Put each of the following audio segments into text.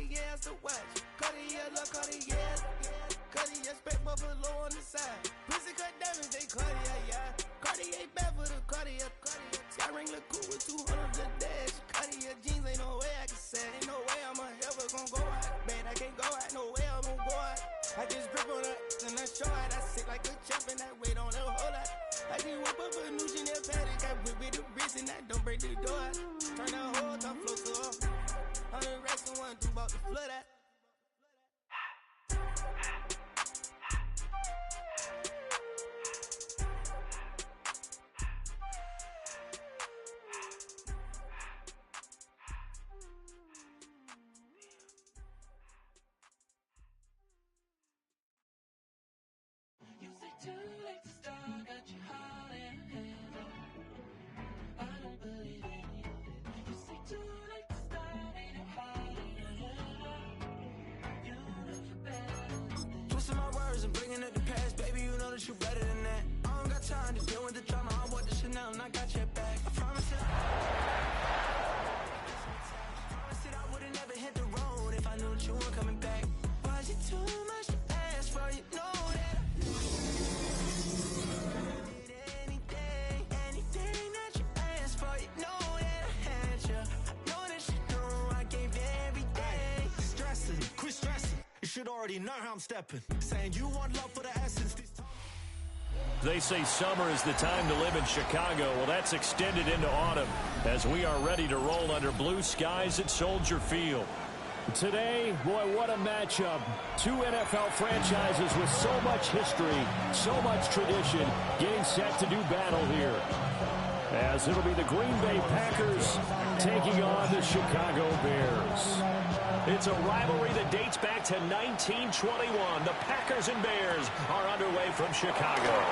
Cartier the watch. Cartier love Cartier. Cartier spec buffalo on the side. Pussy cut diamonds, they Cartier, yeah. Cartier bad for the Cartier. Sky ring look cool with 200 the dash. Cartier jeans, ain't no way I can say. Ain't no way I'm ever gon' go out. Man, I can't go out, no way I'm gon' go out. I just grip on her and I show out. I sit like a champ and I wait on a whole lot. I just whip up a new Chanel paddock. I whip with the wrist and I don't break the door out. Turn the whole top floor to her. On the rest of one, two about to flood out. Too late to start, got your heart in hand. I don't believe any of it. You say too late to start, ain't it hard in your head? You know you're better than this. Twisting my words and bringing up the past, baby, you know that you're better than that. I don't got time to deal with the drama, I bought the Chanel and I got your back. I promise that I would've never hit the road if I knew that you weren't coming back. Was it too much to ask for, you know that? Should already know how I'm stepping. Saying you want love for the essence. They say summer is the time to live in Chicago. Well, that's extended into autumn as we are ready to roll under blue skies at Soldier Field. Today, boy, what a matchup. Two NFL franchises with so much history, so much tradition, getting set to do battle here. As it'll be the Green Bay Packers taking on the Chicago Bears. It's a rivalry that dates back to 1921. The Packers and Bears are underway from Chicago.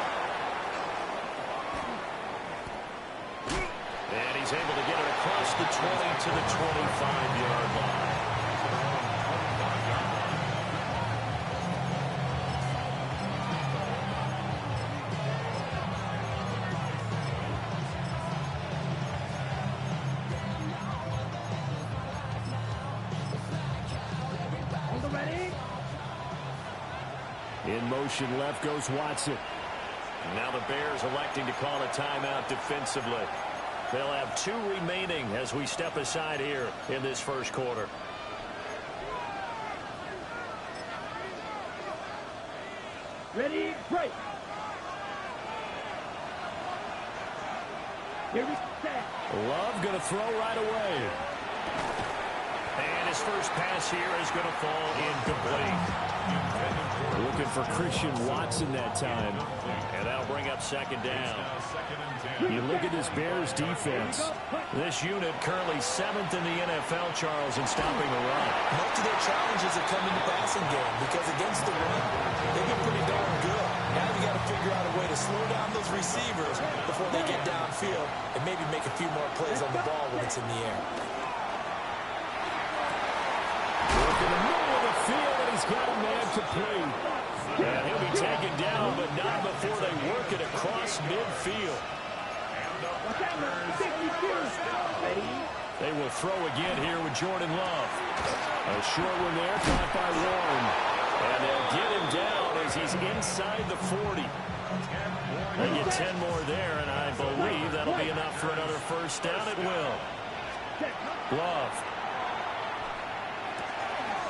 And he's able to get it across the 20 to the 25-yard line. In motion, left goes Watson. Now the Bears electing to call a timeout defensively. They'll have 2 remaining as we step aside here in this first quarter. Ready, break. Here we set. Love going to throw right away. And his first pass here is going to fall incomplete. Looking for Christian Watson that time. And that'll bring up second down. You look at this Bears defense. This unit currently 7th in the NFL, Charles, in stopping the run. Most of their challenges have come in the passing game because against the run, they've been pretty darn good. Now you got to figure out a way to slow down those receivers before they get downfield and maybe make a few more plays on the ball when it's in the air. Look in the middle of the field, and he's got a man to play. And he'll be taken down, but not before they work it across midfield. They will throw again here with Jordan Love. A short one there, caught by Warren. And they'll get him down as he's inside the 40. They get 10 more there, and I believe that'll be enough for another first down. It will. Love.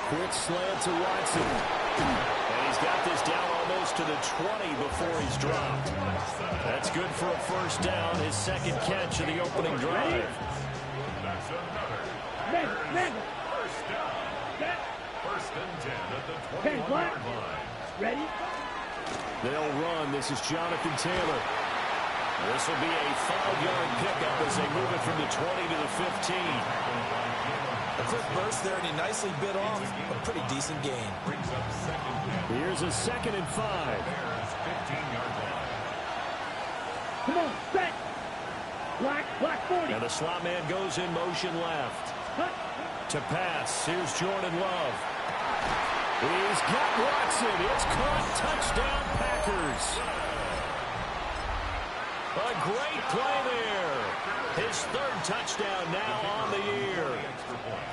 Quick slant to Watson. And he's got this down almost to the 20 before he's dropped. That's good for a first down, his second catch of the opening drive. First and 10 at the 21-yard line. Ready? They'll run. This is Jonathan Taylor. This will be a 5-yard pickup as they move it from the 20 to the 15. A quick burst there, and he nicely bit off a pretty decent gain. Here's a 2nd and 5. Bears 15-yard line. Come on, set. Block 40. And the slot man goes in motion left. To pass, here's Jordan Love. He's got Watson. It's caught. Touchdown, Packers. A great play there. His third touchdown now on the year.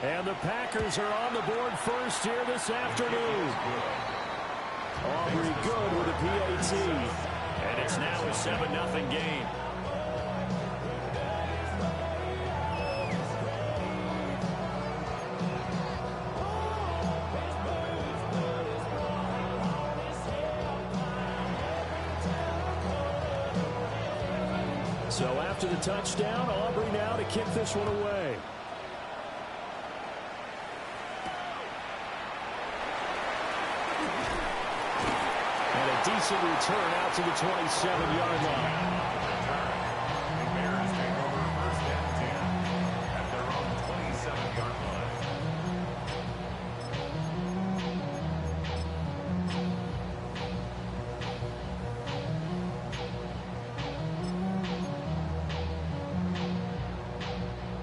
And the Packers are on the board first here this afternoon. Aubrey good with a PAT. And it's now a 7-0 game. So after the touchdown, Aubrey now to kick this one away. And a decent return out to the 27-yard line. The Bears take over first and 10 at their own 27-yard line.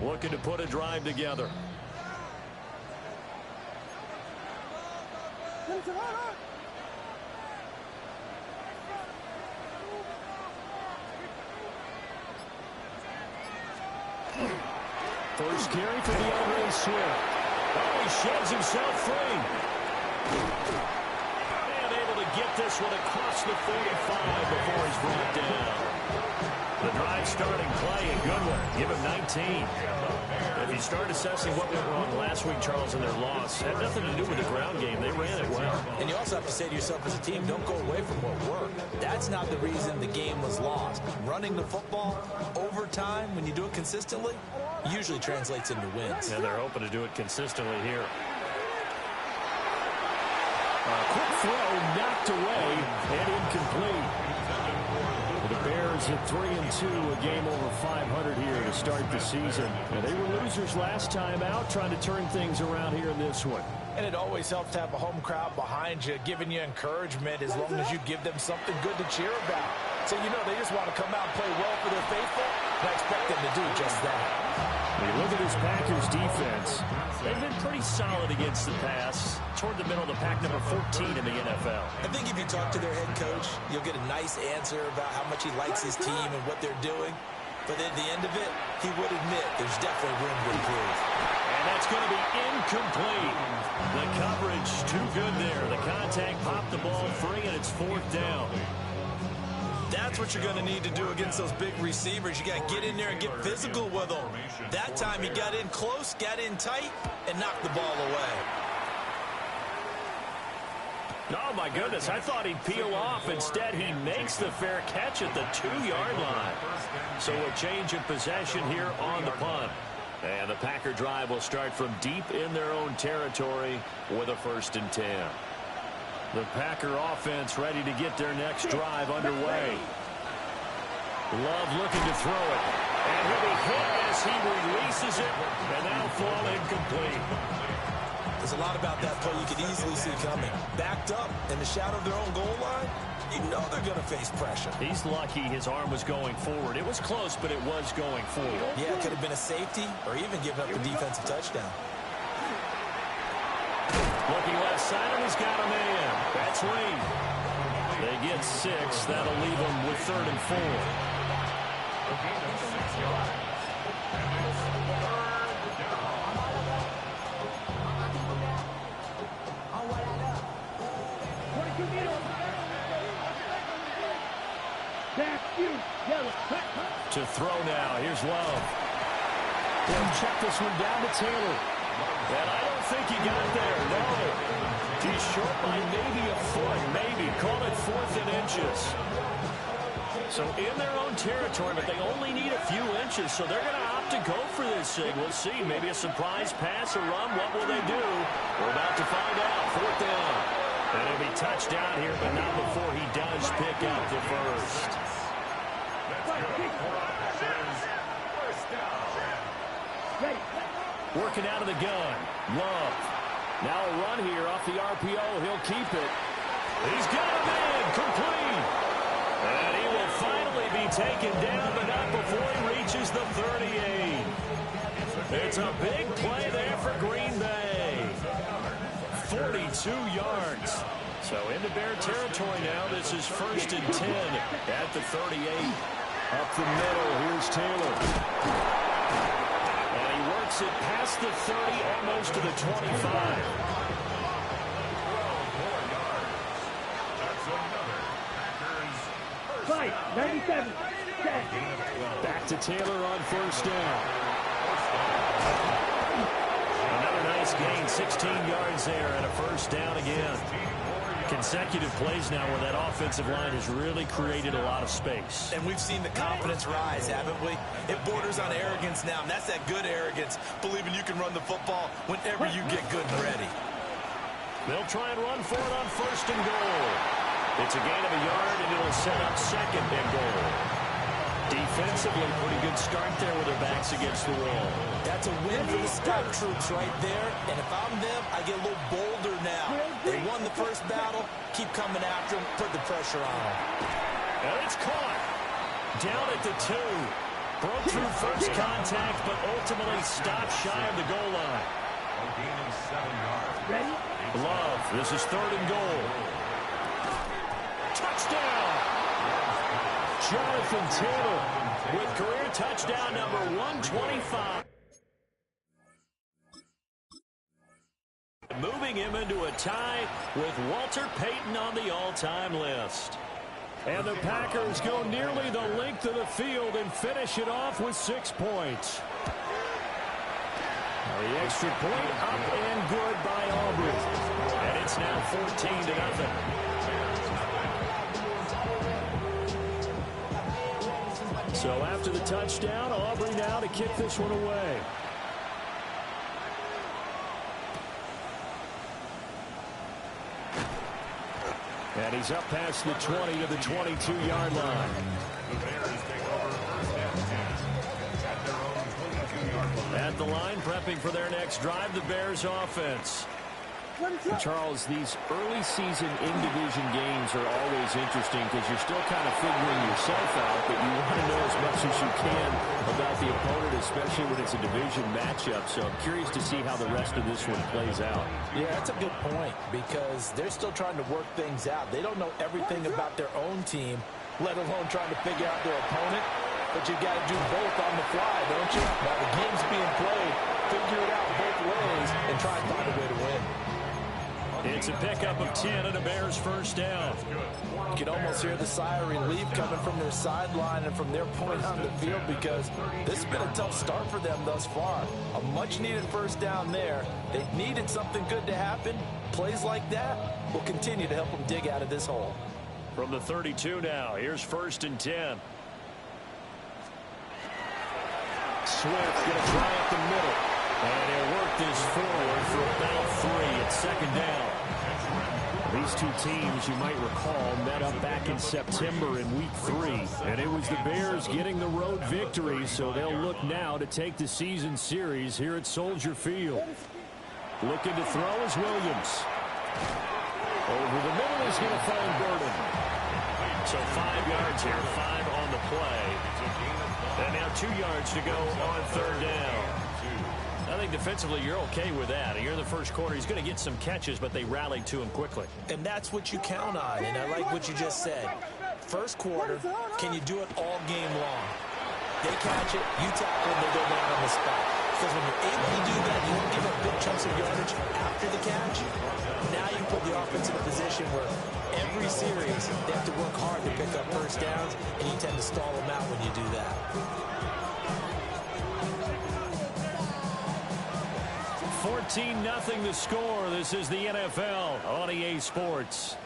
Looking to put a drive together. First carry for DeAndre Swift. Oh, he sheds himself free. And able to get this one across the 45 before he's brought down. The drive starting play, a good one. Give him 19. If you start assessing what went wrong last week, Charles, in their loss, had nothing to do with the ground game. They ran it well. And you also have to say to yourself as a team, don't go away from what worked. That's not the reason the game was lost. Running the football over time, when you do it consistently, usually translates into wins. And they're hoping to do it consistently here. A quick throw knocked away and incomplete. The Bears at 3-2, a game over 500 here to start the season. And they were losers last time out, trying to turn things around here in this one. And it always helps to have a home crowd behind you, giving you encouragement as long as you give them something good to cheer about. So, you know, they just want to come out and play well for their faithful, and I expect them to do just that. When you look at this Packers defense, they've been pretty solid against the pass. Toward the middle of the pack, number 14 in the NFL. I think if you talk to their head coach, you'll get a nice answer about how much he likes his team and what they're doing. But at the end of it, he would admit there's definitely room to improve. And that's going to be incomplete. The coverage too good there. The contact popped the ball free, and it's fourth down. That's what you're going to need to do against those big receivers. You got to get in there and get physical with them. That time he got in close, got in tight, and knocked the ball away. Oh, my goodness. I thought he'd peel off. Instead, he makes the fair catch at the 2-yard line. So a change of possession here on the punt. And the Packer drive will start from deep in their own territory with a 1st and 10. The Packer offense ready to get their next drive underway. Love looking to throw it. And he'll be hit as he releases it. And that'll fall incomplete. There's a lot about that play you could easily see coming. Backed up in the shadow of their own goal line, you know they're going to face pressure. He's lucky his arm was going forward. It was close, but it was going forward. Yeah, it could have been a safety or even given up the defensive touchdown. Looking left side, and he's got a man. That's Reed. They get 6. That'll leave them with 3rd and 4. To throw now. Here's Love. He'll check this one down to Taylor. And I don't think he got there. No. He's short by maybe a foot. Maybe. Call it 4th and inches. So in their own territory, but they only need a few inches. So they're going to opt to go for this thing. We'll see. Maybe a surprise pass or run. What will they do? We're about to find out. 4th down. And he'll be touched down here, but not before he does pick up the first. Working out of the gun. Love. Now a run here off the RPO. He'll keep it. He's got a man. Complete. And he will finally be taken down, but not before he reaches the 38. It's a big play there for Green Bay. 42 yards. So into Bear territory now. This is 1st and 10 at the 38. Up the middle, here's Taylor. And he works it past the 30, almost to the 25. 12 more yards. That's another Packers first Fight, down. 97. Set. Back to Taylor on first down. Another nice gain, 16 yards there, and a first down again. Consecutive plays now where that offensive line has really created a lot of space. And we've seen the confidence rise, haven't we? It borders on arrogance now, and that's that good arrogance, believing you can run the football whenever you get good and ready. They'll try and run for it on first and goal. It's a gain of a yard, and it'll set up second and goal. Defensively, pretty good start there with their backs against the wall. That's a win for the scout troops right there. And if I'm them, I get a little bolder now. They won the first battle. Keep coming after them. Put the pressure on them. And it's caught. Down at the 2. Broke through first contact, but ultimately stopped shy of the goal line. A gain of 7 yards. Ready? Love, this is third and goal. Touchdown! Jonathan Taylor with career touchdown number 125. Moving him into a tie with Walter Payton on the all-time list. And the Packers go nearly the length of the field and finish it off with 6 points. The extra point up and good by Aubrey. And it's now 14-0. So after the touchdown, Aubrey now to kick this one away. And he's up past the 20 to the 22-yard line. The Bears take over first and 10 at their own 22-yard line. At the line, prepping for their next drive, the Bears offense. And Charles, these early season in-division games are always interesting because you're still kind of figuring yourself out, but you want to know as much as you can about the opponent, especially when it's a division matchup. So I'm curious to see how the rest of this one plays out. Yeah, that's a good point because they're still trying to work things out. They don't know everything about their own team, let alone trying to figure out their opponent. But you've got to do both on the fly, don't you? While the game's being played, figure it out both ways and try and find a way to win. It's a pickup of 10 and a Bears first down. You can almost hear the sigh of relief coming from their sideline and from their point on the field because this has been a tough start for them thus far. A much-needed first down there. They needed something good to happen. Plays like that will continue to help them dig out of this hole. From the 32 now, here's first and 10. Swift going to try up the middle. And he'll work this forward for about 3 at second down. These two teams, you might recall, met up back in September in Week 3. And it was the Bears getting the road victory, so they'll look now to take the season series here at Soldier Field. Looking to throw is Williams. Over the middle is going to find Burden. So 5 yards here, 5 on the play. And now 2 yards to go on third down. I think defensively you're okay with that. Here in the first quarter, he's going to get some catches, but they rallied to him quickly. And that's what you count on, and I like what you just said. First quarter, can you do it all game long? They catch it, you tackle, and they go down on the spot. Because when you're able to do that, you don't give up big chunks of yardage after the catch. Now you put the offense in a position where every series they have to work hard to pick up first downs, and you tend to stall them out when you do that. 14-0 the score. This is the NFL on EA Sports.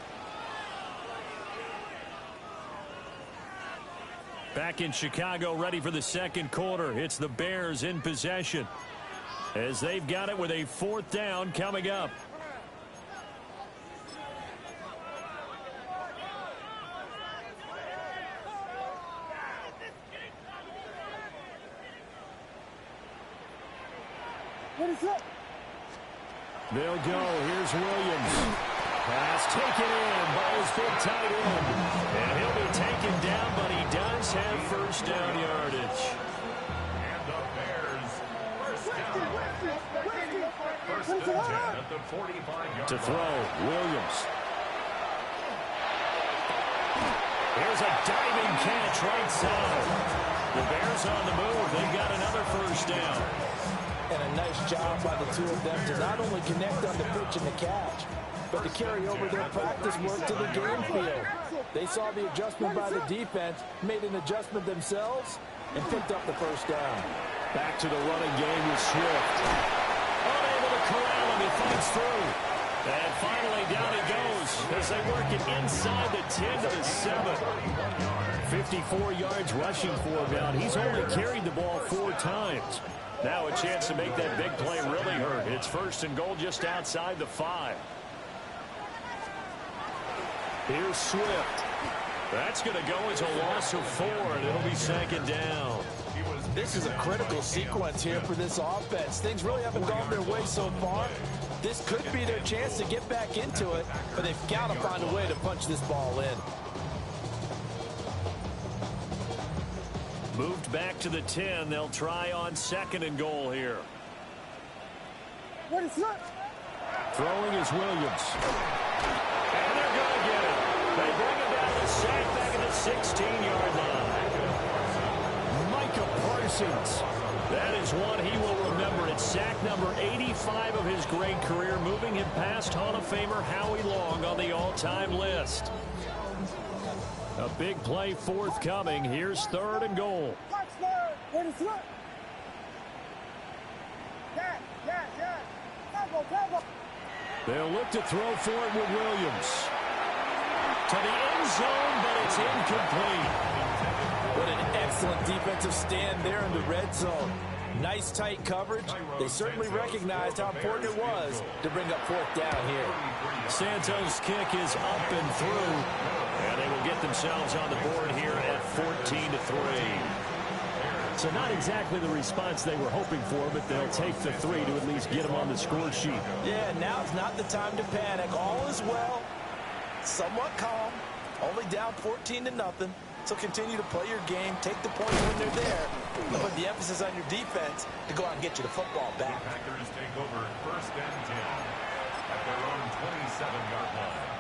Back in Chicago, ready for the second quarter. It's the Bears in possession as they've got it with a 4th down coming up. What is up? They'll go. Here's Williams. Pass taken in by his big tight end. And he'll be taken down, but he does have first down yardage. And the Bears first down. First and 10 at the 45-yard line. To throw, Williams. Here's a diving catch right side. The Bears on the move. They've got another first down. And a nice job by the two of them to not only connect on the pitch and the catch, but to carry over their practice work to the game field. They saw the adjustment by the defense, made an adjustment themselves, and picked up the first down. Back to the running game with Swift. Unable to corral him. He fights through. And finally down he goes as they work it inside the 10 to the 7. 54 yards rushing for him now. He's only carried the ball 4 times. Now a chance to make that big play really hurt. It's first and goal just outside the 5. Here's Swift. That's going to go as a loss of 4, and it'll be second down. This is a critical sequence here for this offense. Things really haven't gone their way so far. This could be their chance to get back into it, but they've got to find a way to punch this ball in. Moved back to the 10. They'll try on second and goal here. What is that? Throwing is Williams. And they're going to get it. They bring him down to sack back at the 16-yard line. Micah Parsons. That is one he will remember. It's sack number 85 of his great career, moving him past Hall of Famer Howie Long on the all-time list. A big play forthcoming. Here's third and goal. What is that? Yeah. They'll look to throw for it with Williams. To the end zone, but it's incomplete. What an excellent defensive stand there in the red zone. Nice tight coverage. They certainly recognized how important it was to bring up fourth down here. Santos' kick is up and through, and they will get themselves on the board here at 14-3. So not exactly the response they were hoping for, but they'll take the 3 to at least get them on the score sheet. Yeah, now's not the time to panic. All is well. Somewhat calm. Only down 14-0. So continue to play your game, take the points when they're there, and put the emphasis on your defense to go out and get you the football back. The Packers take over first and 10 at their own 27-yard line.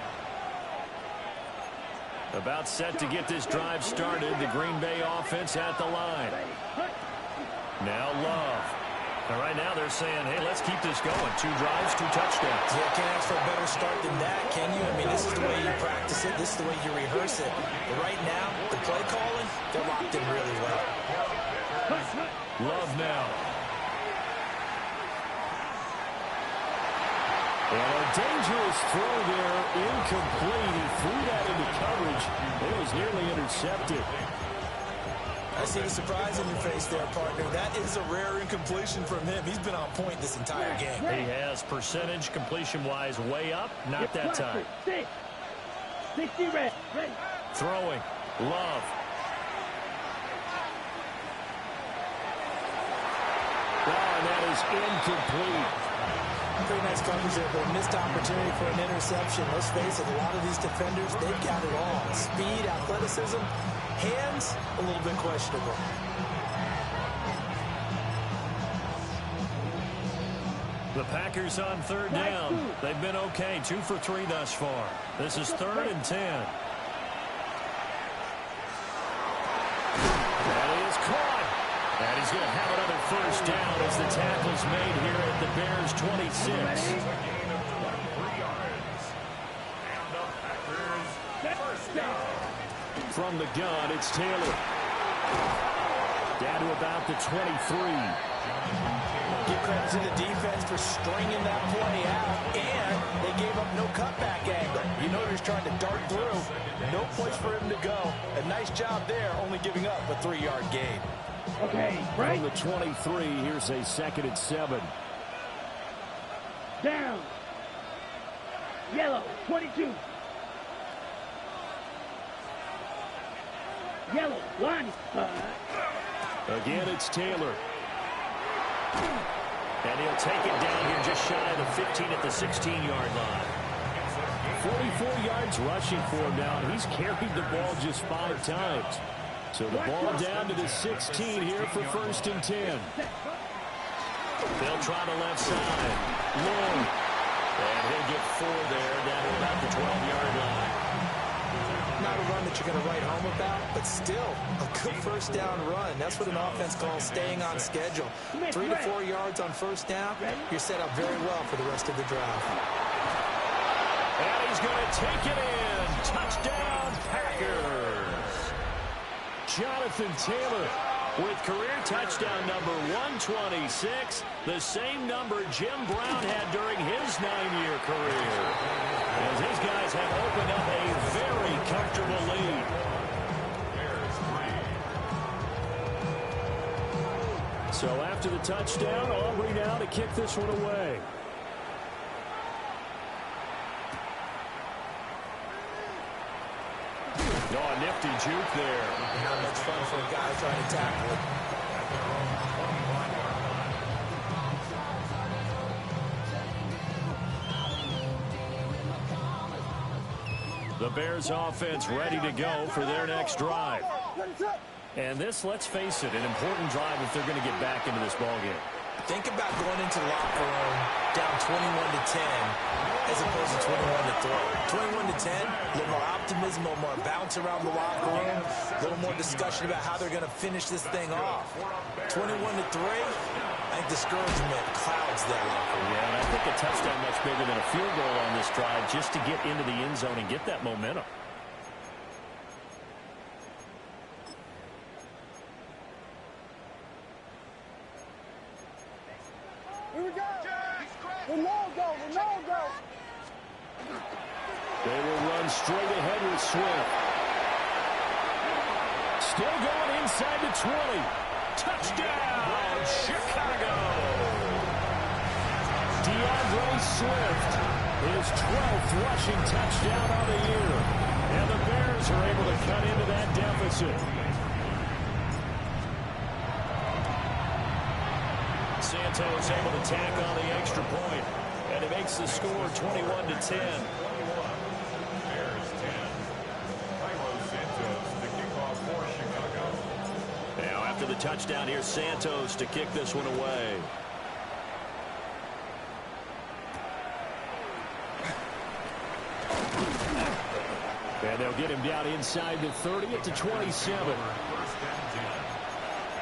About set to get this drive started. The Green Bay offense at the line. Now Love. And right now they're saying, hey, let's keep this going. 2 drives, 2 touchdowns. Yeah, can't ask for a better start than that, can you? I mean, this is the way you practice it. This is the way you rehearse it. But right now, the play calling, they're locked in really well. Love now. And a dangerous throw there, incomplete. He threw that into coverage. It was nearly intercepted. I see the surprise in your face there, partner. That is a rare incompletion from him. He's been on point this entire game. He has percentage completion-wise way up. Not that time. 60 red. Throwing. Love. And that is incomplete. Pretty nice coverage there, but a missed opportunity for an interception. Let's face it, a lot of these defenders, they've got it all. Speed, athleticism, hands, a little bit questionable. The Packers on third down. They've been okay. 2 for 3 thus far. This is third and 10. That is caught. And he's going to have another first down as the tackle's made here at the Bears 26. A gain of 3 yards. And the Packers first down. From the gun, it's Taylor. Down to about the 23. Give credit to the defense for stringing that play out, and they gave up no cutback angle. You know he's trying to dart through. No place for him to go. A nice job there, only giving up a 3-yard gain. Okay, right. From the 23, here's a second and 7. Down. Yellow, 22. Yellow, line. Again, it's Taylor. And he'll take it down here just shy of the 15 at the 16-yard line. 44 yards rushing for him now. He's carried the ball just 5 times. So the ball down to the 16 here for first and 10. They'll try the left side. Long. And he'll get 4 there down to about the 12-yard line. not a run that you're going to write home about, but still a good first down run. That's what an offense calls staying on schedule. 3 to 4 yards on first down, you're set up very well for the rest of the drive. And he's going to take it in. Touchdown, Packers. Jonathan Taylor with career touchdown number 126, the same number Jim Brown had during his 9-year career. As these guys have opened up a very comfortable lead. So after the touchdown, Aubrey now to kick this one away. Oh, a nifty juke there. Not much fun for a guy trying to tackle it. The Bears offense ready to go for their next drive. And this, let's face it, an important drive if they're going to get back into this ballgame. Think about going into the locker room down 21-10 as opposed to 21-3. 21-10, a little more optimism, a little more bounce around the locker room, a little more discussion about how they're going to finish this thing off. 21-3, I think discouragement clouds that locker room. Yeah, and I think a touchdown much bigger than a field goal on this drive just to get into the end zone and get that momentum. Here we go. The logo, the logo. They will run straight ahead with Swift. Still going inside the 20. Touchdown, Chicago. DeAndre Swift, his 12th rushing touchdown on the year. And the Bears are able to cut into that deficit. Santos able to tack on the extra point, and it makes the score 21-10. Now after the touchdown, here's Santos to kick this one away. And they'll get him down inside the 30 at the 27. First and 10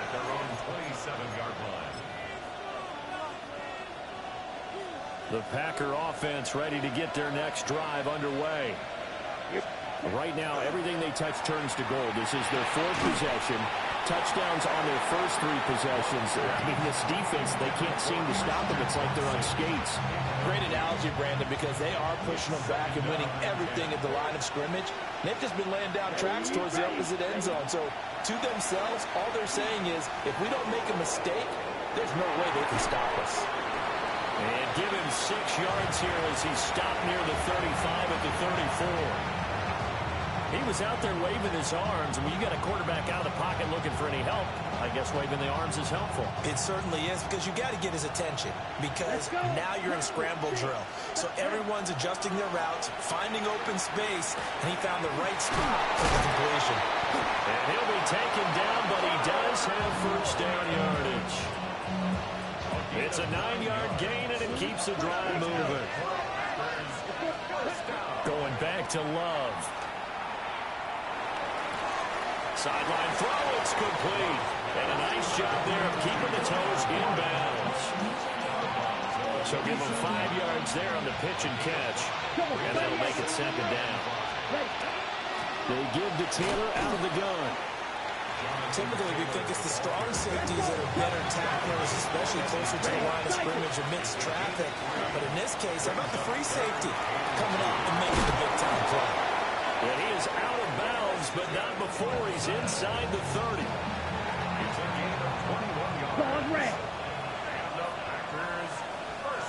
at their own 27-yard line. The Packer offense ready to get their next drive underway. Right now, everything they touch turns to gold. This is their 4th possession. Touchdowns on their first 3 possessions. I mean, this defense, they can't seem to stop them. It's like they're on skates. Great analogy, Brandon, because they are pushing them back and winning everything at the line of scrimmage. They've just been laying down tracks towards the opposite end zone. So to themselves, all they're saying is, if we don't make a mistake, there's no way they can stop us. And give him 6 yards here as he stopped near the 35 at the 34. He was out there waving his arms, and when you got a quarterback out of the pocket looking for any help, I guess waving the arms is helpful. It certainly is, because you got to get his attention, because now you're in scramble drill. So everyone's adjusting their routes, finding open space, and he found the right spot for the completion. And he'll be taken down, but he does have first down yardage. It's a 9-yard gain, and it keeps the drive moving. Going back to Love. Sideline throw, it's complete. And a nice job there of keeping the toes inbounds. So give them 5 yards there on the pitch and catch. And that'll make it 2nd down. They give to Taylor out of the gun. Typically, we think it's the strong safeties that are better tacklers, especially closer to the line of scrimmage amidst traffic. But in this case, how about the free safety coming up and making the big-time play? And he is out of bounds, but not before he's inside the 30. Ball red.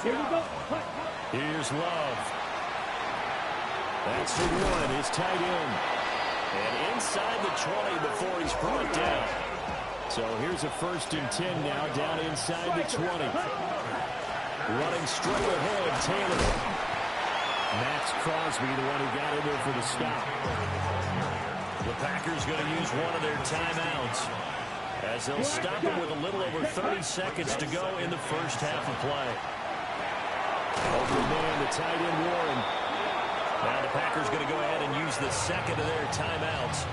Here we go. Here's Love. That's the one, his tight end. And inside the 20 before he's brought down. So here's a 1st and 10 now, down inside the 20. Running straight ahead, Taylor. Max Crosby, the one who got in there for the stop. The Packers going to use one of their timeouts as they'll stop him with a little over 30 seconds to go in the first half of play. Over the man, the tight end Warren. Now the Packers going to go ahead and use the second of their timeouts.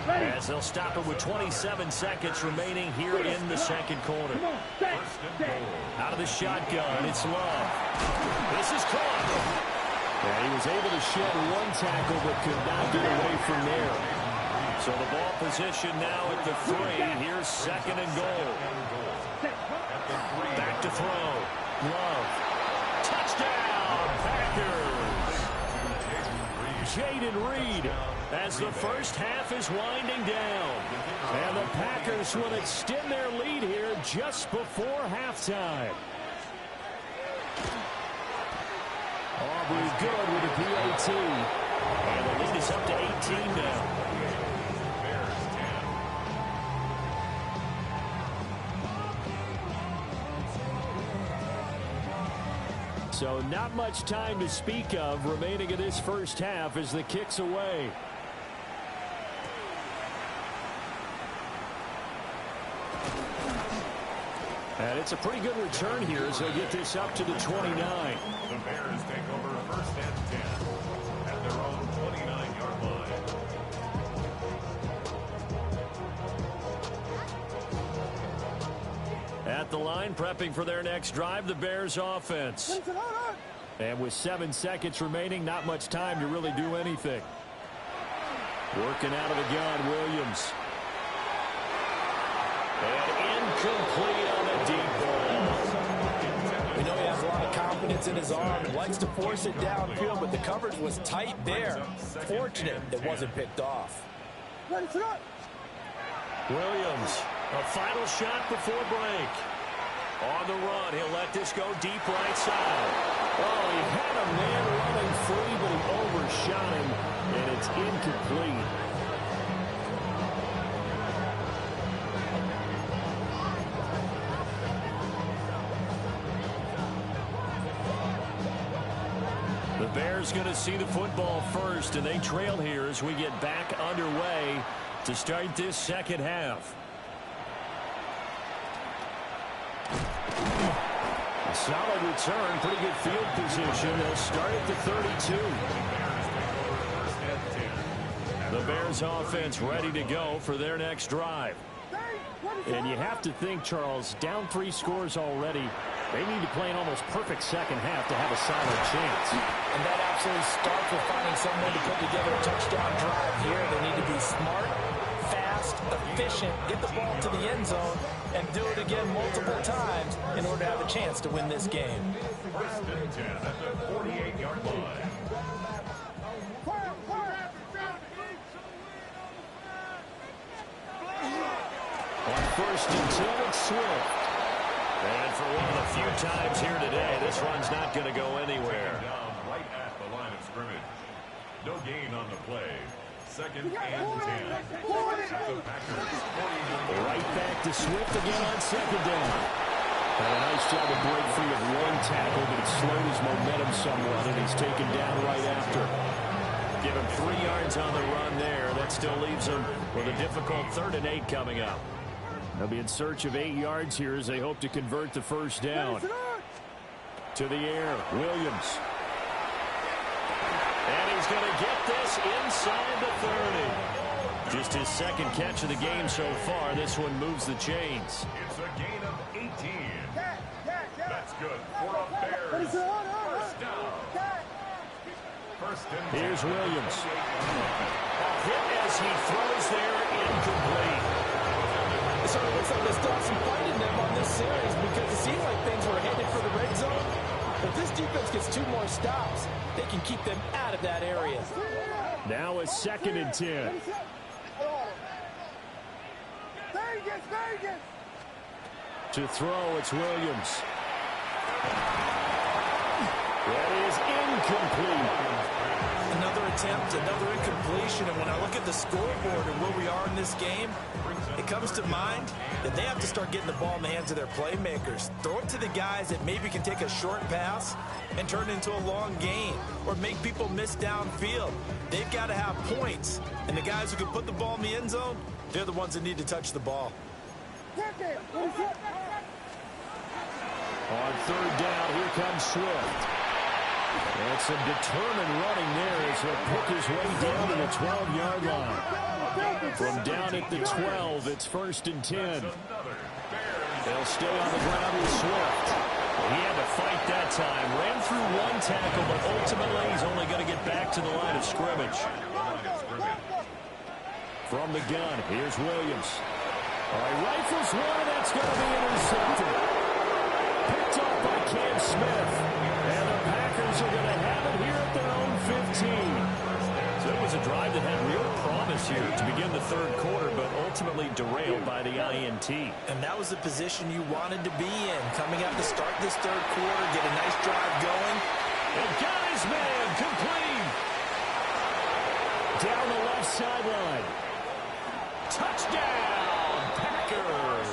As they'll stop it with 27 seconds remaining here in the second quarter. Out of the shotgun, it's Love. This is caught. Yeah, he was able to shed one tackle but could not get away from there. So the ball position now at the 3. Here's second and goal. Back to throw. Love. Touchdown, Packers. Jayden Reed as the first half is winding down. And the Packers will extend their lead here just before halftime. Aubrey good with a PAT. And the lead is up to 18 now. So not much time to speak of remaining in this first half as the kick's away. And it's a pretty good return here as they'll get this up to the 29. The Bears take over first and 10 at their own 29-yard line. At the line, prepping for their next drive, the Bears offense. And with 7 seconds remaining, not much time to really do anything. Working out of the gun, Williams. And incomplete on the deep ball. We know he has a lot of confidence in his arm and likes to force it downfield, but the coverage was tight there. Fortunate it wasn't picked off. Williams, a final shot before break. On the run, he'll let this go deep right side. Oh, he had a man running free, but he overshot him, and it's incomplete. The Bears going to see the football first, and they trail here as we get back underway to start this second half. A solid return, pretty good field position. They'll start at the 32. The Bears offense ready to go for their next drive. And you have to think, Charles, down 3 scores already. They need to play an almost perfect second half to have a solid chance. And that absolutely starts with finding someone to put together a touchdown drive here. They need to be smart, fast, efficient, get the ball to the end zone, and do it again multiple times in order to have a chance to win this game. First and 10 at the 48-yard line. On first and 10, it's Swift. And for one of the few times here today, this run's not going to go anywhere. Down right at the line of scrimmage. No gain on the play. Second and 10. The Packers 41. Right back to Swift again on second down. Had a nice job to break free of one tackle, but it slowed his momentum somewhat, and he's taken down right after. Give him 3 yards on the run there. That still leaves him with a difficult 3rd and 8 coming up. They'll be in search of 8 yards here as they hope to convert the first down. To the air, Williams. And he's going to get this inside the 30. Just his second catch of the game so far. This one moves the chains. It's a gain of 18. That's good for a Bears first down. First and 10. Here's Williams. A hit as he throws there, incomplete. So it looks like there's still some fight in them on this series because it seemed like things were headed for the red zone. If this defense gets 2 more stops, they can keep them out of that area. Now a second and 10. To throw, it's Williams. That is incomplete. Another attempt, another incompletion, and when I look at the scoreboard and where we are in this game, it comes to mind that they have to start getting the ball in the hands of their playmakers. Throw it to the guys that maybe can take a short pass and turn it into a long gain or make people miss downfield. They've got to have points, and the guys who can put the ball in the end zone, they're the ones that need to touch the ball. On 3rd down, here comes Swift. And some determined running there as he'll pick his way down to the 12-yard line. From down at the 12, it's 1st and 10. They'll stay on the ground with Swift. He had to fight that time. Ran through one tackle, but ultimately he's only going to get back to the line of scrimmage. From the gun, here's Williams. All right, rifles one, that's going to be intercepted. Picked up by Cam Smith. And the Packers are going to have it here at their own 15. So it was a drive that had real promise here to begin the third quarter, but ultimately derailed by the INT. And that was the position you wanted to be in, coming out to start this third quarter, get a nice drive going. And got his man complete. Down the left sideline. Touchdown, Packers.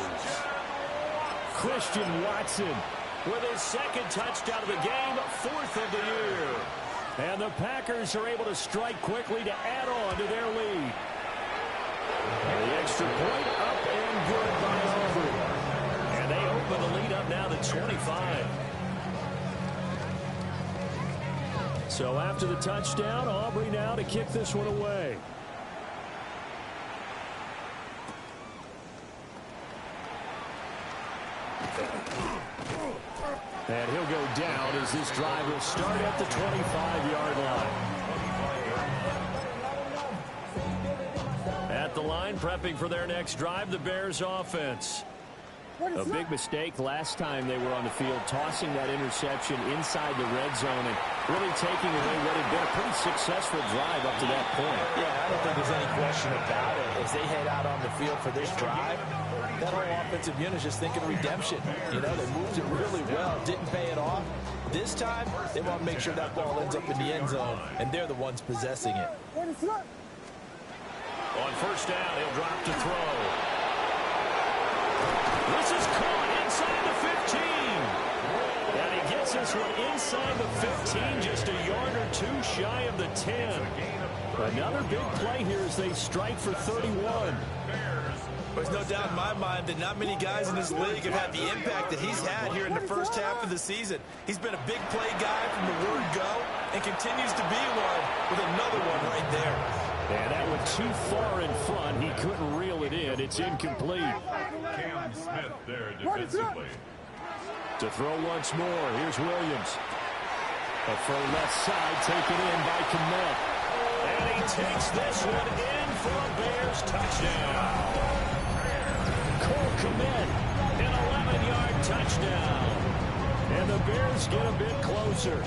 Christian Watson with his second touchdown of the game, 4th of the year. And the Packers are able to strike quickly to add on to their lead. And the extra point up and good by Aubrey. And they open the lead up now to 25. So after the touchdown, Aubrey now to kick this one away. And he'll go down as this drive will start at the 25-yard line. At the line, prepping for their next drive, the Bears offense. A big mistake last time they were on the field, tossing that interception inside the red zone and really taking away what had been a pretty successful drive up to that point. Yeah, I don't think there's any question about it. As they head out on the field for this drive, that whole offensive unit is just thinking redemption. You know, they moved it really well, didn't pay it off. This time, they want to make sure that ball ends up in the end zone, and they're the ones possessing it. On first down, he'll drop to throw. This is caught inside the 15. And he gets this one inside the 15, just a yard or two shy of the 10. Another big play here as they strike for 31. There's no doubt in my mind that not many guys in this league have had the impact that he's had here in the first half of the season. He's been a big play guy from the word go and continues to be one with another one right there. And that one too far in front. He couldn't reel it in. It's incomplete. Cam Smith there defensively. To throw once more, here's Williams. A far left side taken in by Kmet. And he takes this one in for a Bears touchdown. Cole Kmet, an 11-yard touchdown. And the Bears get a bit closer.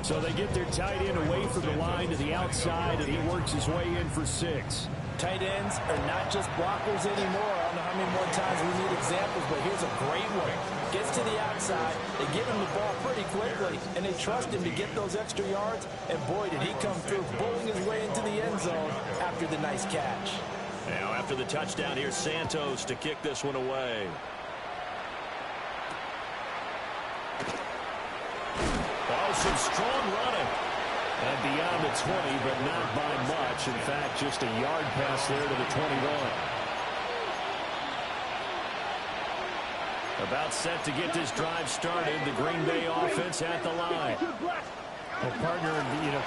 So they get their tight end away from the line to the outside, and he works his way in for 6. Tight ends are not just blockers anymore. I don't know how many more times we need examples, but here's a great one. Gets to the outside, they give him the ball pretty quickly, and they trust him to get those extra yards, and boy, did he come through, bowling his way into the end zone after the nice catch. Now after the touchdown, here's Santos to kick this one away. Oh, some strong running. And beyond the 20, but not by much. In fact, just a yard pass there to the 21. About set to get this drive started. The Green Bay offense at the line. Well, partner,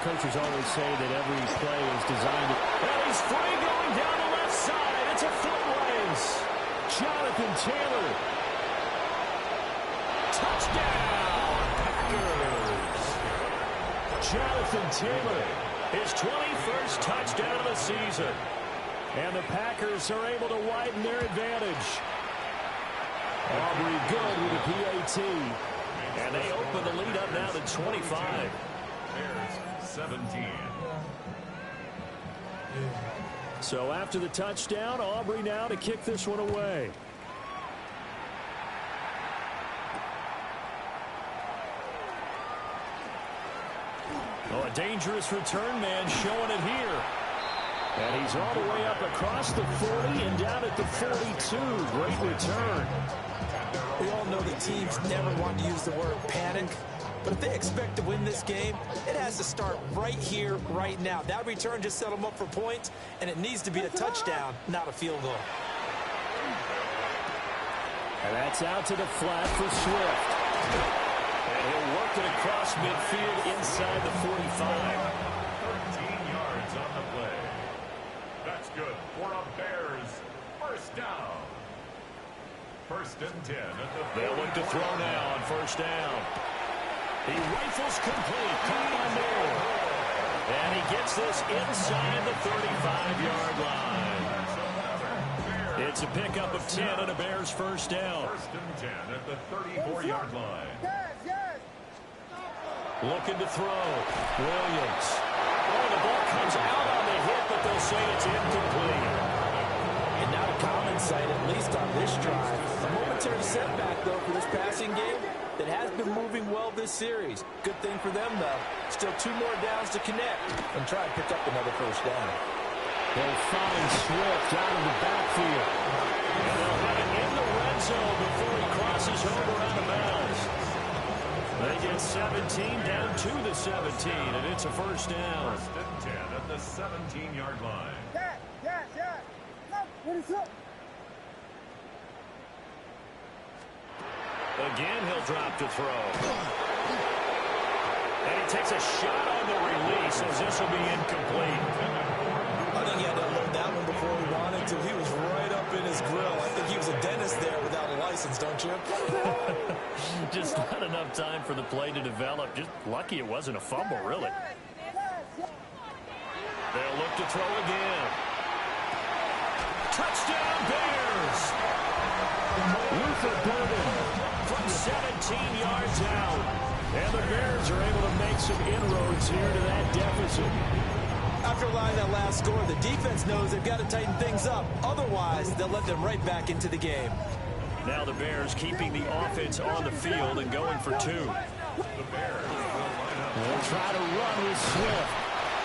coaches always say that every play is designed to... And he's free going down the left side. It's a foot race. Jonathan Taylor. Touchdown, Packers. Jonathan Taylor, his 21st touchdown of the season. And the Packers are able to widen their advantage. Aubrey good with a PAT. And they open the lead up now to 25. Bears 17. So after the touchdown, Aubrey now to kick this one away. Oh, a dangerous return man showing it here. And he's all the way up across the 40 and down at the 42. Great return. We all know the teams never want to use the word panic, but if they expect to win this game, it has to start right here, right now. That return just set them up for points, and it needs to be a touchdown, not a field goal. And that's out to the flat for Swift. And he'll work deflected across midfield inside the 45. 13 yards on the play. That's good for a Bears first down. First and 10 at the They'll look to throw now on first down. He rifles complete. Caught on there. And he gets this inside the 35-yard line. It's a pickup of 10 and a Bears first down. First and 10 at the 34-yard line. Looking to throw. Williams. Oh, the ball comes out on the hit, but they'll say it's incomplete. And not a common sight, at least on this drive. A momentary setback, though, for this passing game that has been moving well this series. Good thing for them, though. Still 2 more downs to connect and try and pick up another first down. They'll find Swift out of the backfield. And they'll have it in the red zone before he crosses over out of bounds. They get 17 down to the 17, and it's a first down. First and 10 at the 17-yard line. Again, he'll drop to throw. And he takes a shot on the release as this will be incomplete. I think he had to unload that one before he wanted to. He was right up in his grill. I think he was a dentist there without a license, don't you? Just not enough time for the play to develop. Just lucky it wasn't a fumble, really. They'll look to throw again. Touchdown, Bears! Luther Burden from 17 yards out. And the Bears are able to make some inroads here to that deficit. After allowing that last score, the defense knows they've got to tighten things up. Otherwise, they'll let them right back into the game. Now the Bears keeping the offense on the field and going for 2. The Bears will line up. They'll try to run with Swift.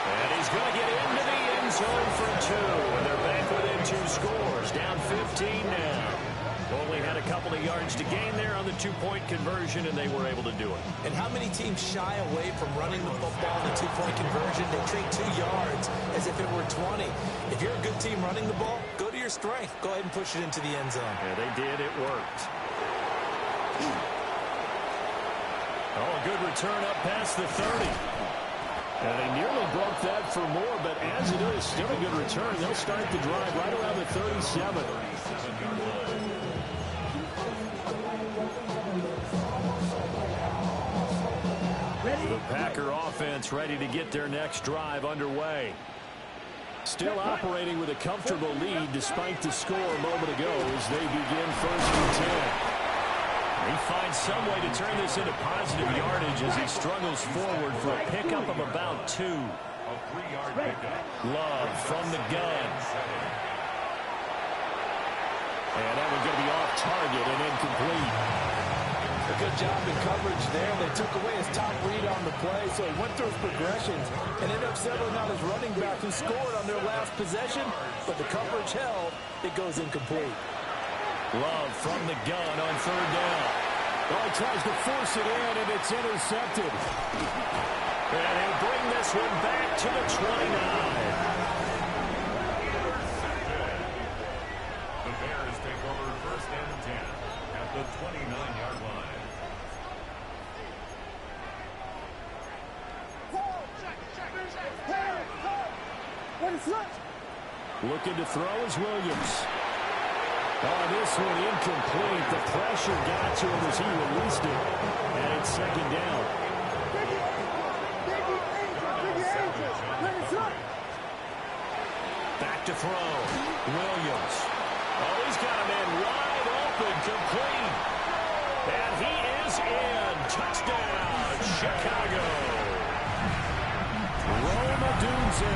And he's going to get into the end zone for 2. And they're back within 2 scores. Down 15 now. Only had a couple of yards to gain there on the 2-point conversion, and they were able to do it. And how many teams shy away from running the football in the 2-point conversion? They treat 2 yards as if it were 20. If you're a good team running the ball, go to your strength. Go ahead and push it into the end zone. Yeah, they did. It worked. Oh, a good return up past the 30. And they nearly broke that for more, but as it is, still a good return. They'll start the drive right around the 37. The Packer offense ready to get their next drive underway. Still operating with a comfortable lead despite the score a moment ago as they begin first and 10. He finds some way to turn this into positive yardage as he struggles forward for a pickup of about 2. A 3-yard pickup. Love from the gun. And that one's going to be off target and incomplete. A good job in coverage there. They took away his top read on the play, so he went through his progressions and ended up settling on his running back who scored on their last possession, but the coverage held. It goes incomplete. Love from the gun on 3rd down. Oh, he tries to force it in, and it's intercepted. And he'll bring this one back to the 29. The Bears take over first and 10 at the 29-yard line. Looking to throw is Williams. Oh, this one incomplete. The pressure got to him as he released it. And it's 2nd down. Back to throw. Williams. Oh, he's got a man wide open, complete. And he is in. Touchdown, Chicago. Roma Dunze.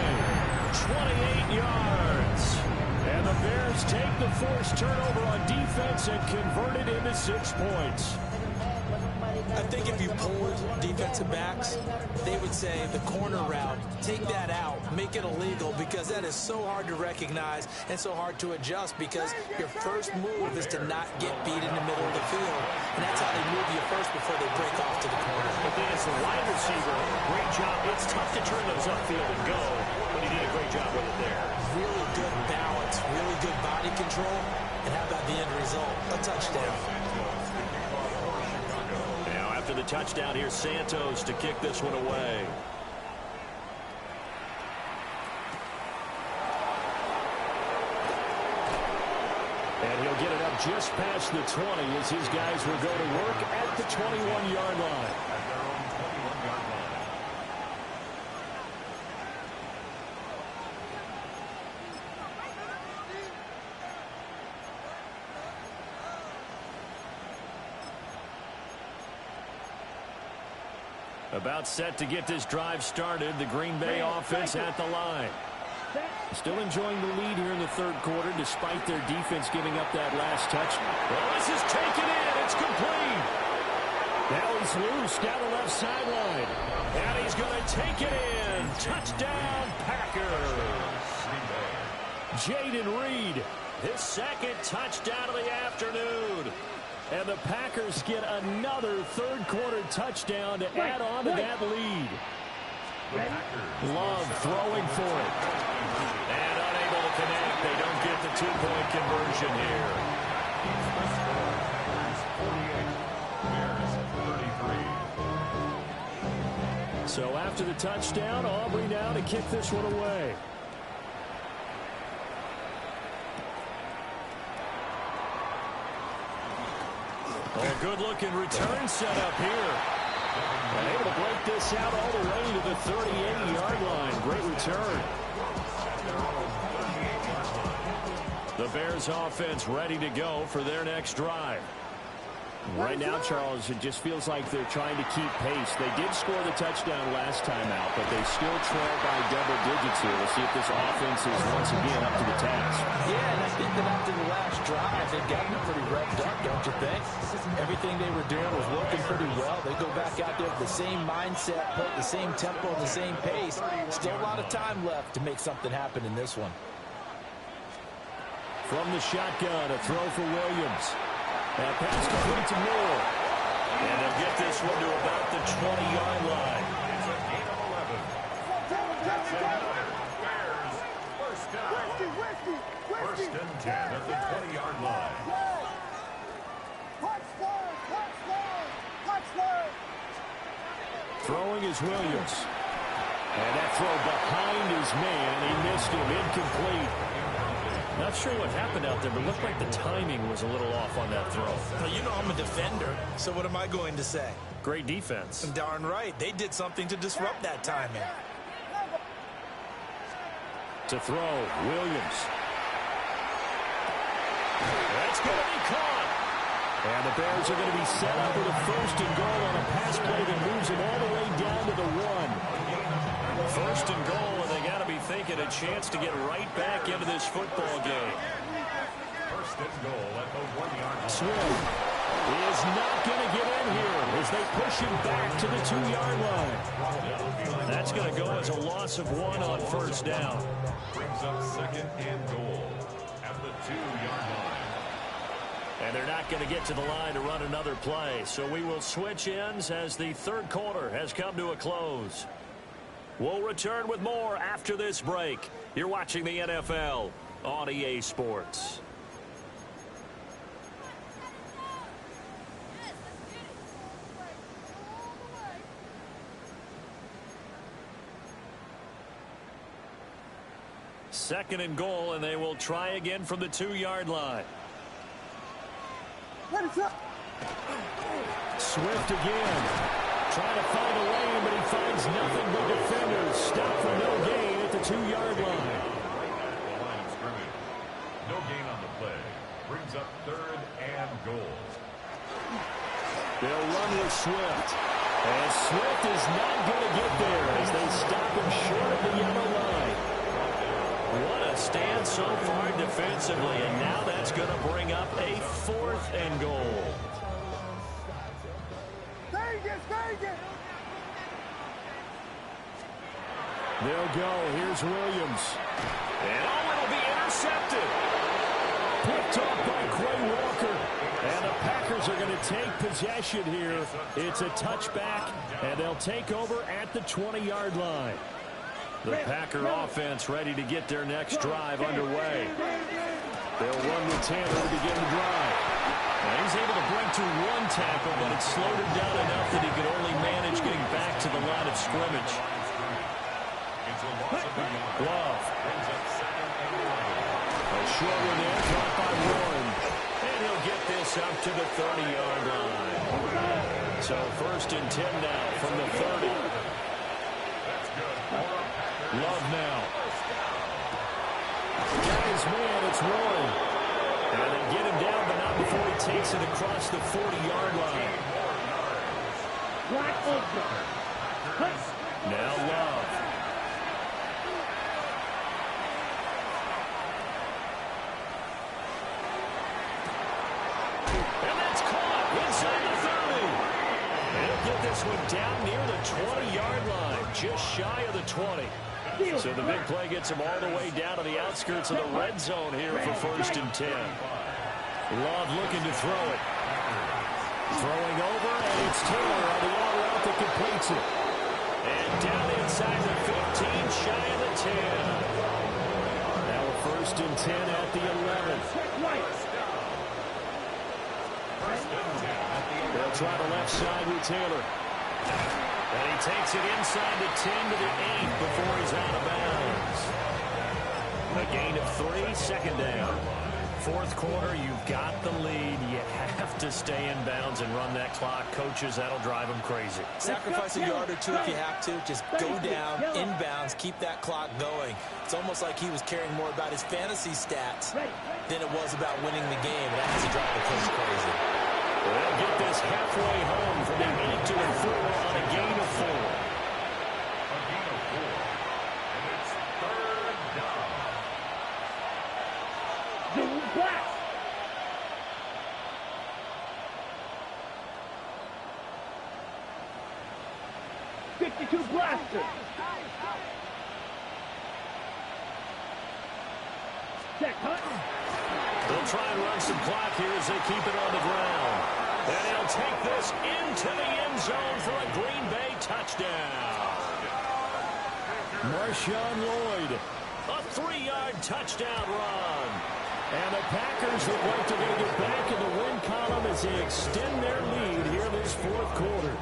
28 yards. And the Bears take the forced turnover on defense and convert it into 6 points. I think if you polled defensive backs, they would say the corner route, take that out, make it illegal, because that is so hard to recognize and so hard to adjust, because your first move is to not get beat in the middle of the field. And that's how they move you first before they break off to the corner. But then as the wide receiver, great job. It's tough to turn those upfield and go, but he did a great job with it there. Really good balance, really good body control, and how about the end result? A touchdown. Now, after after the touchdown. Here's Santos to kick this one away. And he'll get it up just past the 20 as his guys will go to work at the 21-yard line. About set to get this drive started. The Green Bay offense at the line. Still enjoying the lead here in the third quarter despite their defense giving up that last touch. Well, this is taken in. It's complete. Now he's loose down the left sideline. And he's going to take it in. Touchdown, Packers. Jaden Reed, his second touchdown of the afternoon. And the Packers get another third-quarter touchdown to add on to that lead. Love throwing for it. And unable to connect. They don't get the two-point conversion here. So after the touchdown, Aubrey now to kick this one away. A good-looking return set up here. And able to break this out all the way to the 38-yard line. Great return. The Bears offense ready to go for their next drive. Right now, Charles, it just feels like they're trying to keep pace. They did score the touchdown last time out, but they still trail by double digits here. We'll see if this offense is once again up to the task. Yeah, and I think that after the last drive, they've gotten pretty revved up, don't you think? Everything they were doing was working pretty well. They go back out there with the same mindset, play at the same tempo, and the same pace. Still a lot of time left to make something happen in this one. From the shotgun, a throw for Williams. That pass complete to Moore. And they'll get this one to about the 20-yard line. It's a gain of 11. That's another Bears first down. First and 10 at the 20-yard line. Throwing is Williams. And that throw behind his man. He missed him. Incomplete. Not sure what happened out there, but it looked like the timing was a little off on that throw. Well, you know I'm a defender, so what am I going to say? Great defense. Darn right. They did something to disrupt that timing. To throw, Williams. That's going to be caught. And the Bears are going to be set up with a first and goal on a pass play that moves them all the way down to the 1. First and goal, and they got to be thinking a chance to get right back into this football game. First and goal at the 1-yard line. Swift is not going to get in here as they push him back to the 2-yard line. That's going to go as a loss of 1 on first down. Brings up second and goal at the 2-yard line. And they're not going to get to the line to run another play. So we will switch ends as the third quarter has come to a close. We'll return with more after this break. You're watching the NFL on EA Sports. Second and goal, and they will try again from the 2-yard line. Swift again. Trying to find a lane, but he finds nothing but defenders. Stop for no gain at the 2-yard line. The line of scrimmage. No gain on the play. Brings up third and goal. They'll run with Swift. And Swift is not going to get there as they stop him short of the yellow line. What a stand so far defensively, and now that's going to bring up a fourth and goal. They'll go. Here's Williams. And it'll be intercepted. Picked off by Quay Walker. And the Packers are going to take possession here. It's a touchback, and they'll take over at the 20-yard line. The Packer offense ready to get their next drive underway. They'll run with Tanner to begin the drive. Now he's able to break through one tackle, but it slowed him down enough that he could only manage getting back to the line of scrimmage. Love. A short one there, caught by Warren. And he'll get this up to the 30-yard line. So 1st and 10 now from the 30. Love now. Got his man, it's Warren. And they get him down, but not before he takes it across the 40-yard line. Now Love. And that's caught inside the 30. And he'll get this one down near the 20-yard line, just shy of the 20. So the big play gets him all the way down to the outskirts of the red zone here for 1st and 10. Love looking to throw it. Throwing over, and it's Taylor on the all route that completes it. And down inside the 15, shy of the 10. Now a 1st and 10 at the 11. They'll try the left side with Taylor. And he takes it inside the 10 to the 8 before he's out of bounds. A gain of 3, 2nd down. 4th quarter, you've got the lead. You have to stay in bounds and run that clock. Coaches, that'll drive them crazy. Sacrifice a yard or two if you have to. Just go down, inbounds, keep that clock going. It's almost like he was caring more about his fantasy stats than it was about winning the game. That has to drive the coach crazy. They'll get this halfway home from the 8 to the 4 on a gain of 4. A gain of 4. And it's 3rd down. Black. .52 blaster. Check, Hunt. They'll try and run some clock here as they keep it on the ground. And he'll take this into the end zone for a Green Bay touchdown. Marshawn Lloyd, a 3-yard touchdown run. And the Packers look like they're going to get back in the win column as they extend their lead here this 4th quarter.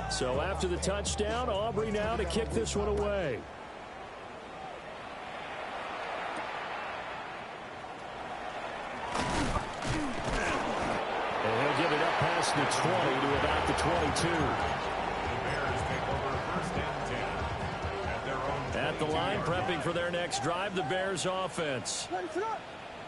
So after the touchdown, Aubrey now to kick this one away. And he'll get it up past the 20 to about the 22. At the line, prepping for their next drive, the Bears offense.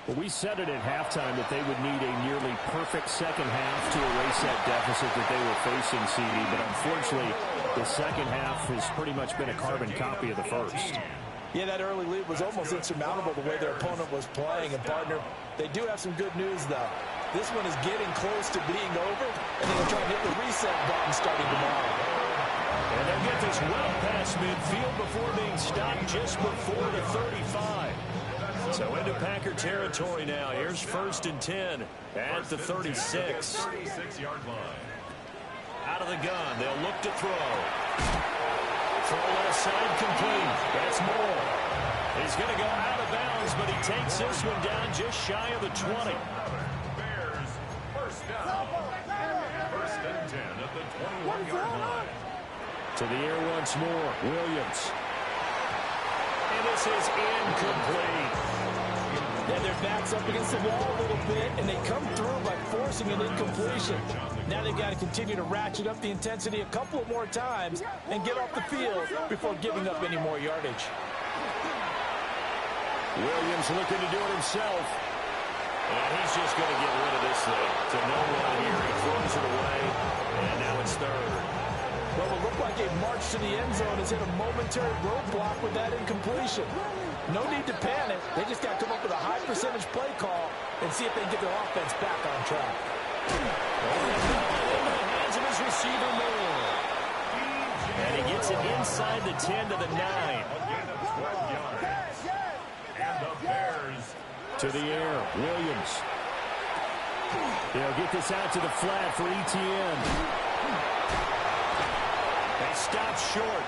Well, we said it at halftime that they would need a nearly perfect second half to erase that deficit that they were facing, CD. But unfortunately, the second half has pretty much been a carbon copy of the first. Yeah, that early lead was almost insurmountable the way their opponent was playing. And, partner, they do have some good news, though. This one is getting close to being over, and they'll try to hit the reset button starting tomorrow. And they'll get this well past midfield before being stopped just before the 35. So into Packer territory now. Here's 1st and 10 at the 36. 36-yard line. Out of the gun. They'll look to throw. Throw left side complete. That's Moore. He's going to go out of bounds, but he takes this one down just shy of the 20. Bears, 1st down. 1st and 10 at the 21-yard line. To the air once more. Williams. And this is incomplete. Yeah, their back's up against the wall a little bit, and they come through by forcing an incompletion. Now they've got to continue to ratchet up the intensity a couple of more times and get off the field before giving up any more yardage. Williams looking to do it himself. And he's just going to get rid of this thing. To no one here. He throws it away. And now it's 3rd. Well, it looked like a march to the end zone has hit a momentary roadblock with that incompletion. No need to panic. They just got to come up with a high percentage play call and see if they can get their offense back on track. Into the hands of his receiver, Moore. And he gets it inside the 10 to the 9. A gain of 12 yards. And the Bears. To the air, Williams. They'll get this out to the flat for ETN. They stop short.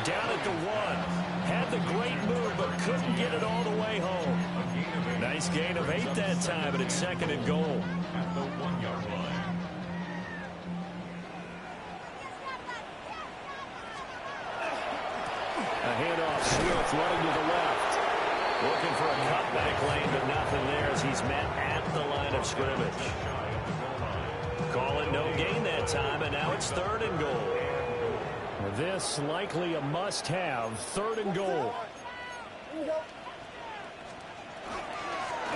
Down at the 1. Had the great move, but couldn't get it all the way home. Nice gain of 8 that time, and it's 2nd and goal. At the 1-yard line. A handoff, Smith running to the left. Looking for a cutback lane, but nothing there as he's met at the line of scrimmage. Call it no gain that time, and now it's 3rd and goal. This likely a must-have, 3rd and goal.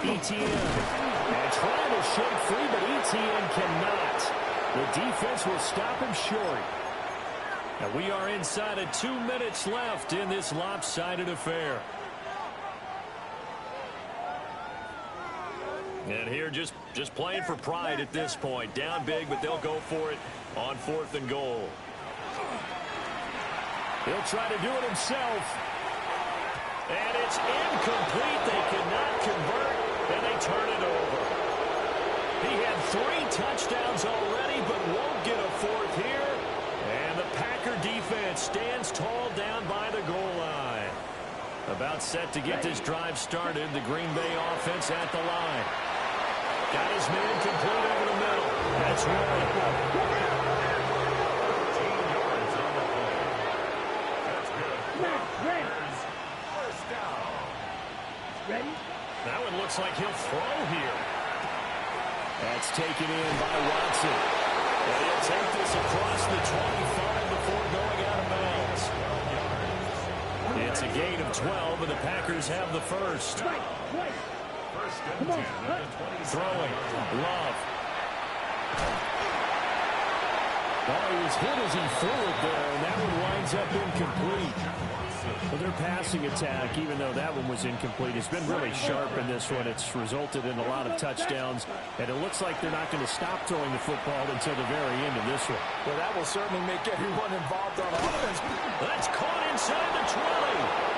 Etienne. And trying to shake free, but Etienne cannot. The defense will stop him short. And we are inside of 2 minutes left in this lopsided affair. And here just playing for pride at this point. Down big, but they'll go for it on 4th and goal. He'll try to do it himself. And it's incomplete. They cannot convert, and they turn it over. He had 3 touchdowns already, but won't get a 4th here. And the Packer defense stands tall down by the goal line. About set to get this drive started. The Green Bay offense at the line. Got his man complete over the middle. That's 1. 13 yards on the play. That's good. First down. Ready? That one looks like he'll throw here. That's taken in by Watson. And he'll take this across the 25 before going out of bounds. It's a gain of 12, and the Packers have the first. First and 10 at the 20. Throwing. Love. Oh, he was hit as he threw it there, and that one winds up incomplete. Well, their passing attack, even though that one was incomplete, has been really sharp in this one. It's resulted in a lot of touchdowns, and it looks like they're not going to stop throwing the football until the very end of this one. Well, that will certainly make everyone involved on offense. That's caught inside the 20.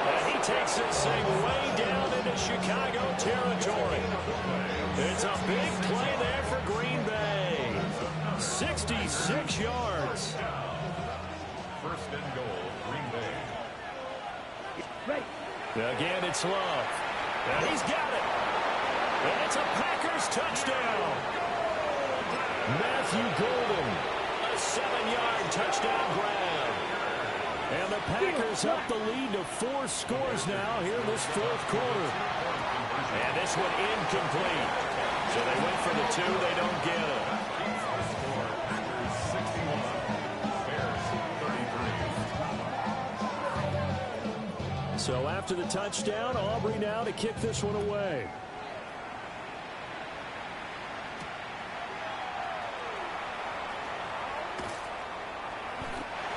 And he takes this thing way down into Chicago territory. It's a big play there for Green Bay. 66 yards. First and goal, Green Bay. Again, it's Love. And he's got it. And it's a Packers touchdown. Matthew Golden. A 7-yard touchdown grab. And the Packers up the lead to 4 scores now here in this 4th quarter. And this one incomplete. So they went for the 2. They don't get it. Score, Packers 61, Bears 33. So after the touchdown, Aubrey now to kick this one away.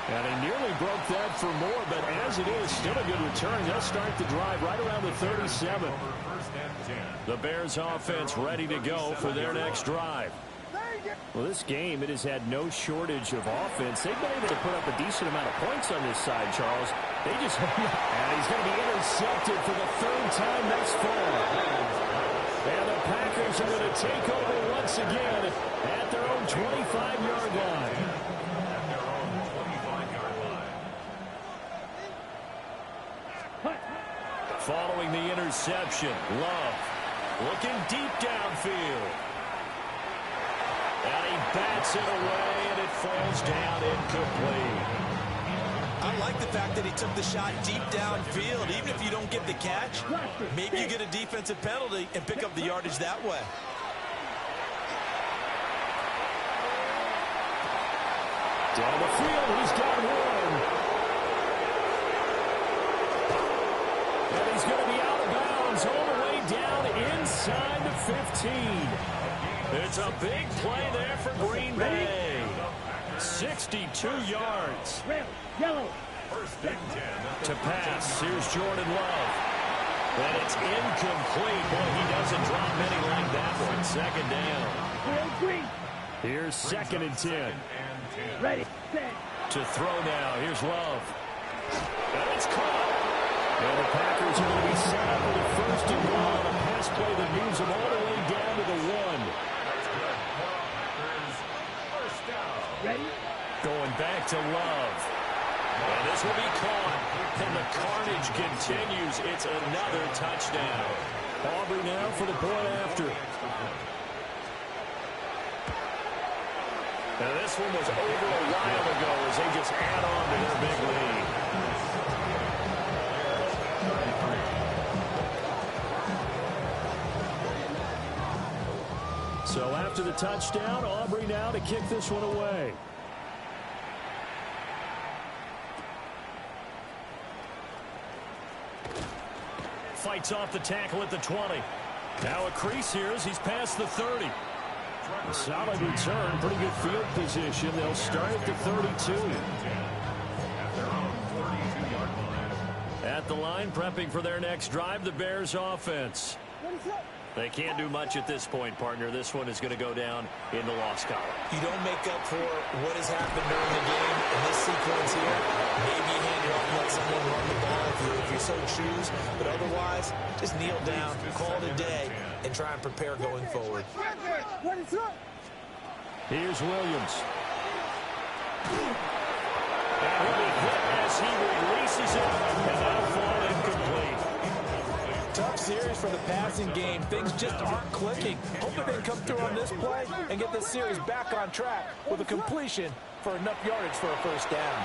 And he nearly broke that for more, but as it is, still a good return. They'll start the drive right around the 37. First and 10. The Bears offense ready to go for their next drive. Well, this game, it has had no shortage of offense. They've been able to put up a decent amount of points on this side, Charles. They just... and he's going to be intercepted for the 3rd time thus far. And the Packers are going to take over once again at their own 25-yard line. Following the interception, Love looking deep downfield. And he bats it away, and it falls down incomplete. I like the fact that he took the shot deep downfield. Even if you don't get the catch, maybe you get a defensive penalty and pick up the yardage that way. Down the field, he's got 1. And he's going to be out of bounds all the way down inside the 15. It's a big play there for Green Bay. 62 yards. Yellow. First and 10. To pass, here's Jordan Love. And it's incomplete. Boy, he doesn't drop many like that one. 2nd down. Green. Here's 2nd and 10. Ready. Set. To throw now, here's Love. And it's caught. And the Packers are going to be set up with a 1st and goal on a pass play that moves them all the way down to the 1. Ready. Going back to Love. And this will be caught. And the carnage continues. It's another touchdown. Aubrey now for the point after. Now this one was over a while ago as they just add on to their big lead. So after the touchdown, Aubrey now to kick this one away. Fights off the tackle at the 20. Now a crease here as he's past the 30. A solid return, pretty good field position. They'll start at the 32. At the line, prepping for their next drive, the Bears offense. They can't do much at this point, partner. This one is going to go down in the loss column. You don't make up for what has happened during the game in this sequence here. Maybe you hand it off and let someone run the ball if you so choose. But otherwise, just kneel down, call it a day, and try and prepare going forward. Here's Williams. And he'll be hit as he releases it, and that'll fall incomplete. Tough series for the passing game. Things just aren't clicking. Hoping they can come through on this play and get this series back on track with a completion for enough yardage for a first down.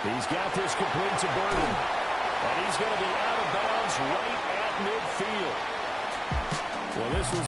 He's got this complete to Burton. And he's going to be out of bounds right at midfield. Well, this was